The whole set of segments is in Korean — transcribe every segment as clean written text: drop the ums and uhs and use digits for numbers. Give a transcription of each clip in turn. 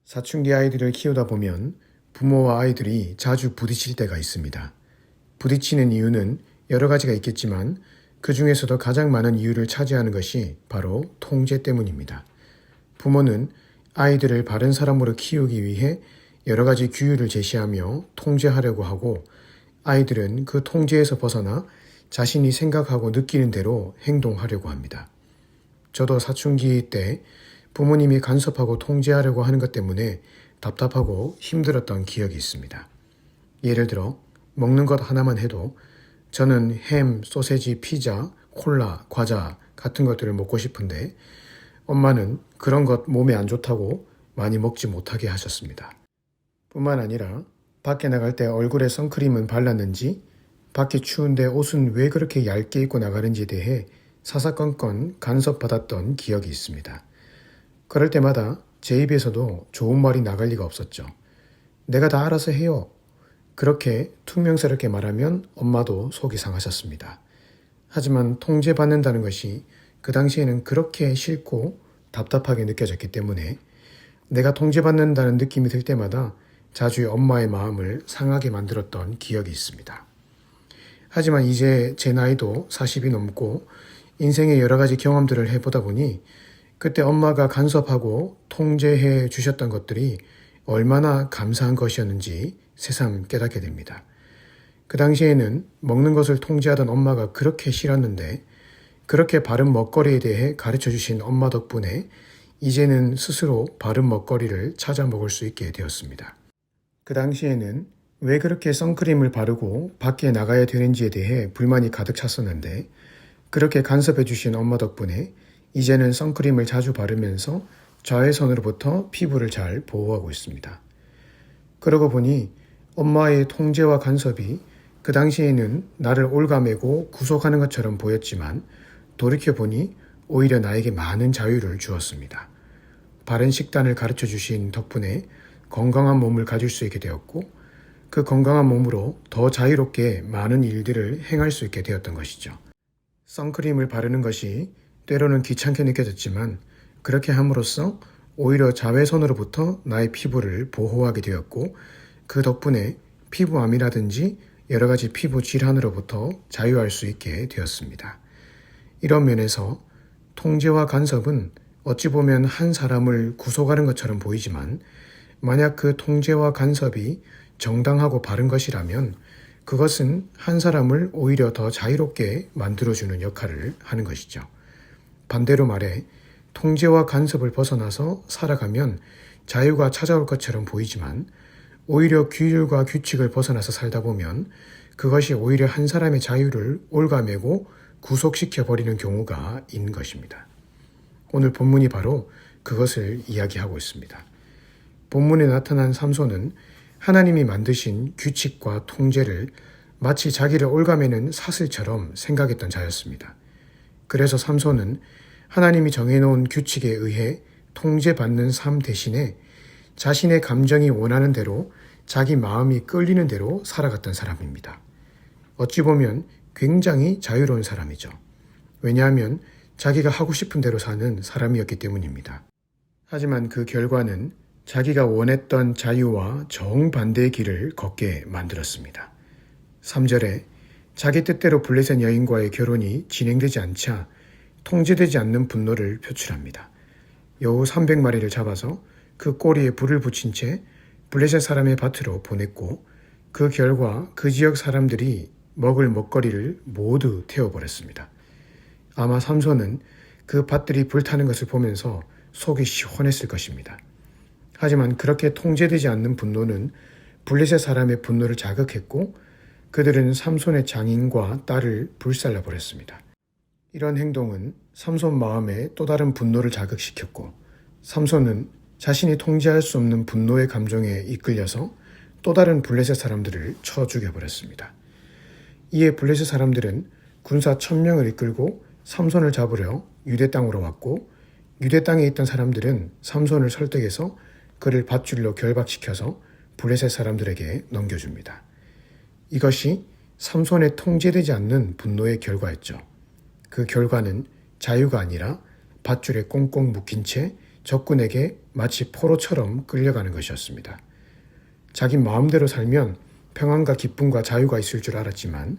사춘기 아이들을 키우다 보면 부모와 아이들이 자주 부딪힐 때가 있습니다. 부딪히는 이유는 여러 가지가 있겠지만 그 중에서도 가장 많은 이유를 차지하는 것이 바로 통제 때문입니다. 부모는 아이들을 바른 사람으로 키우기 위해 여러 가지 규율을 제시하며 통제하려고 하고, 아이들은 그 통제에서 벗어나 자신이 생각하고 느끼는 대로 행동하려고 합니다. 저도 사춘기 때 부모님이 간섭하고 통제하려고 하는 것 때문에 답답하고 힘들었던 기억이 있습니다. 예를 들어 먹는 것 하나만 해도 저는 햄, 소세지, 피자, 콜라, 과자 같은 것들을 먹고 싶은데 엄마는 그런 것 몸에 안 좋다고 많이 먹지 못하게 하셨습니다. 뿐만 아니라 밖에 나갈 때 얼굴에 선크림은 발랐는지, 밖이 추운데 옷은 왜 그렇게 얇게 입고 나가는지에 대해 사사건건 간섭받았던 기억이 있습니다. 그럴 때마다 제 입에서도 좋은 말이 나갈 리가 없었죠. 내가 다 알아서 해요. 그렇게 퉁명스럽게 말하면 엄마도 속이 상하셨습니다. 하지만 통제받는다는 것이 그 당시에는 그렇게 싫고 답답하게 느껴졌기 때문에 내가 통제받는다는 느낌이 들 때마다 자주 엄마의 마음을 상하게 만들었던 기억이 있습니다. 하지만 이제 제 나이도 40이 넘고 인생의 여러 가지 경험들을 해보다 보니 그때 엄마가 간섭하고 통제해 주셨던 것들이 얼마나 감사한 것이었는지 새삼 깨닫게 됩니다. 그 당시에는 먹는 것을 통제하던 엄마가 그렇게 싫었는데, 그렇게 바른 먹거리에 대해 가르쳐 주신 엄마 덕분에 이제는 스스로 바른 먹거리를 찾아 먹을 수 있게 되었습니다. 그 당시에는 왜 그렇게 선크림을 바르고 밖에 나가야 되는지에 대해 불만이 가득 찼었는데, 그렇게 간섭해 주신 엄마 덕분에 이제는 선크림을 자주 바르면서 자외선으로부터 피부를 잘 보호하고 있습니다. 그러고 보니 엄마의 통제와 간섭이 그 당시에는 나를 올가매고 구속하는 것처럼 보였지만 돌이켜보니 오히려 나에게 많은 자유를 주었습니다. 바른 식단을 가르쳐 주신 덕분에 건강한 몸을 가질 수 있게 되었고, 그 건강한 몸으로 더 자유롭게 많은 일들을 행할 수 있게 되었던 것이죠. 선크림을 바르는 것이 때로는 귀찮게 느껴졌지만 그렇게 함으로써 오히려 자외선으로부터 나의 피부를 보호하게 되었고, 그 덕분에 피부암이라든지 여러 가지 피부 질환으로부터 자유할 수 있게 되었습니다. 이런 면에서 통제와 간섭은 어찌 보면 한 사람을 구속하는 것처럼 보이지만, 만약 그 통제와 간섭이 정당하고 바른 것이라면 그것은 한 사람을 오히려 더 자유롭게 만들어주는 역할을 하는 것이죠. 반대로 말해 통제와 간섭을 벗어나서 살아가면 자유가 찾아올 것처럼 보이지만, 오히려 규율과 규칙을 벗어나서 살다 보면 그것이 오히려 한 사람의 자유를 올가매고 구속시켜버리는 경우가 있는 것입니다. 오늘 본문이 바로 그것을 이야기하고 있습니다. 본문에 나타난 삼손은 하나님이 만드신 규칙과 통제를 마치 자기를 올가매는 사슬처럼 생각했던 자였습니다. 그래서 삼손은 하나님이 정해놓은 규칙에 의해 통제받는 삶 대신에 자신의 감정이 원하는 대로, 자기 마음이 끌리는 대로 살아갔던 사람입니다. 어찌 보면 굉장히 자유로운 사람이죠. 왜냐하면 자기가 하고 싶은 대로 사는 사람이었기 때문입니다. 하지만 그 결과는 자기가 원했던 자유와 정반대의 길을 걷게 만들었습니다. 3절에 자기 뜻대로 블레셋 여인과의 결혼이 진행되지 않자 통제되지 않는 분노를 표출합니다. 여우 300마리를 잡아서 그 꼬리에 불을 붙인 채 블레셋 사람의 밭으로 보냈고, 그 결과 그 지역 사람들이 먹을 먹거리를 모두 태워버렸습니다. 아마 삼손은 그 밭들이 불타는 것을 보면서 속이 시원했을 것입니다. 하지만 그렇게 통제되지 않는 분노는 블레셋 사람의 분노를 자극했고, 그들은 삼손의 장인과 딸을 불살라버렸습니다. 이런 행동은 삼손 마음에 또 다른 분노를 자극시켰고, 삼손은 자신이 통제할 수 없는 분노의 감정에 이끌려서 또 다른 블레셋 사람들을 쳐 죽여버렸습니다. 이에 블레셋 사람들은 군사 1000명을 이끌고 삼손을 잡으려 유대 땅으로 왔고, 유대 땅에 있던 사람들은 삼손을 설득해서 그를 밧줄로 결박시켜서 블레셋 사람들에게 넘겨줍니다. 이것이 삼손의 통제되지 않는 분노의 결과였죠. 그 결과는 자유가 아니라 밧줄에 꽁꽁 묶인 채 적군에게 마치 포로처럼 끌려가는 것이었습니다. 자기 마음대로 살면 평안과 기쁨과 자유가 있을 줄 알았지만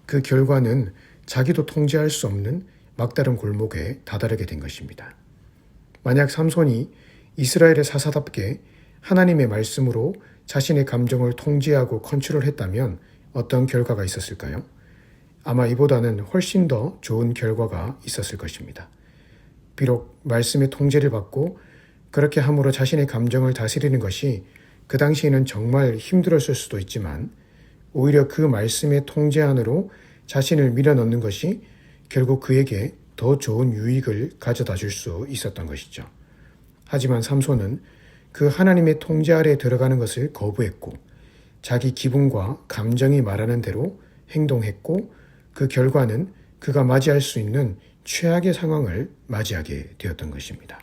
그 결과는 자기도 통제할 수 없는 막다른 골목에 다다르게 된 것입니다. 만약 삼손이 이스라엘의 사사답게 하나님의 말씀으로 자신의 감정을 통제하고 컨트롤했다면 어떤 결과가 있었을까요? 아마 이보다는 훨씬 더 좋은 결과가 있었을 것입니다. 비록 말씀의 통제를 받고 그렇게 함으로 자신의 감정을 다스리는 것이 그 당시에는 정말 힘들었을 수도 있지만 오히려 그 말씀의 통제 안으로 자신을 밀어넣는 것이 결국 그에게 더 좋은 유익을 가져다 줄 수 있었던 것이죠. 하지만 삼손은 그 하나님의 통제 아래 들어가는 것을 거부했고 자기 기분과 감정이 말하는 대로 행동했고 그 결과는 그가 맞이할 수 있는 최악의 상황을 맞이하게 되었던 것입니다.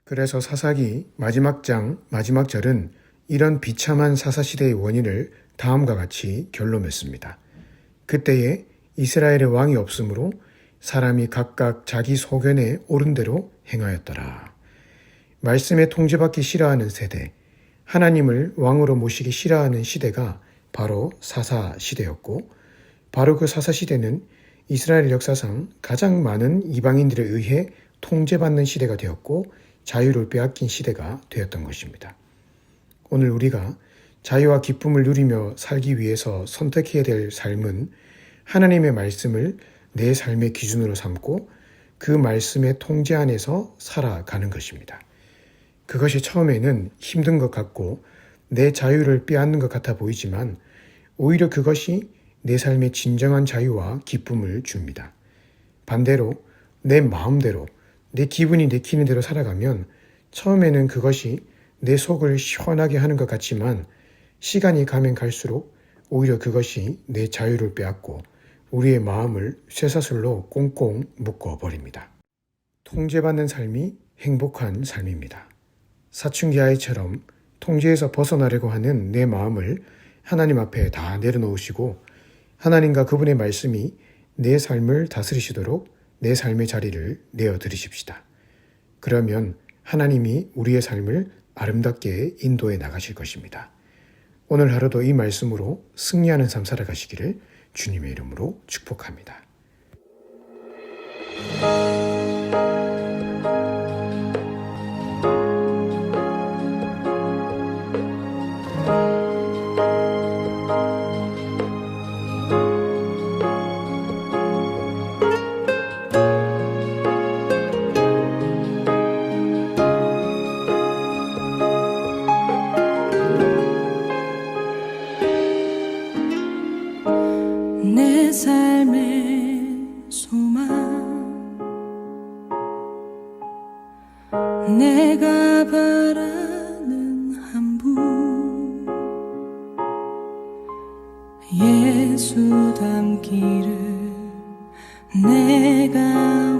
그래서 사사기 마지막 장 마지막 절은 이런 비참한 사사시대의 원인을 다음과 같이 결론냈습니다. 그때에 이스라엘의 왕이 없으므로 사람이 각각 자기 소견에 옳은 대로 행하였더라. 말씀에 통제받기 싫어하는 세대, 하나님을 왕으로 모시기 싫어하는 시대가 바로 사사시대였고 바로 그 사사시대는 이스라엘 역사상 가장 많은 이방인들에 의해 통제받는 시대가 되었고 자유를 빼앗긴 시대가 되었던 것입니다. 오늘 우리가 자유와 기쁨을 누리며 살기 위해서 선택해야 될 삶은 하나님의 말씀을 내 삶의 기준으로 삼고 그 말씀의 통제 안에서 살아가는 것입니다. 그것이 처음에는 힘든 것 같고 내 자유를 빼앗는 것 같아 보이지만 오히려 그것이 내 삶의 진정한 자유와 기쁨을 줍니다. 반대로 내 마음대로 내 기분이 내키는 대로 살아가면 처음에는 그것이 내 속을 시원하게 하는 것 같지만 시간이 가면 갈수록 오히려 그것이 내 자유를 빼앗고 우리의 마음을 쇠사슬로 꽁꽁 묶어버립니다. 통제받는 삶이 행복한 삶입니다. 사춘기 아이처럼 통제에서 벗어나려고 하는 내 마음을 하나님 앞에 다 내려놓으시고 하나님과 그분의 말씀이 내 삶을 다스리시도록 내 삶의 자리를 내어드리십시다. 그러면 하나님이 우리의 삶을 아름답게 인도해 나가실 것입니다. 오늘 하루도 이 말씀으로 승리하는 삶 살아가시기를 주님의 이름으로 축복합니다. 내 삶의 소망 내가 바라는 한 분 예수 닮기를 내가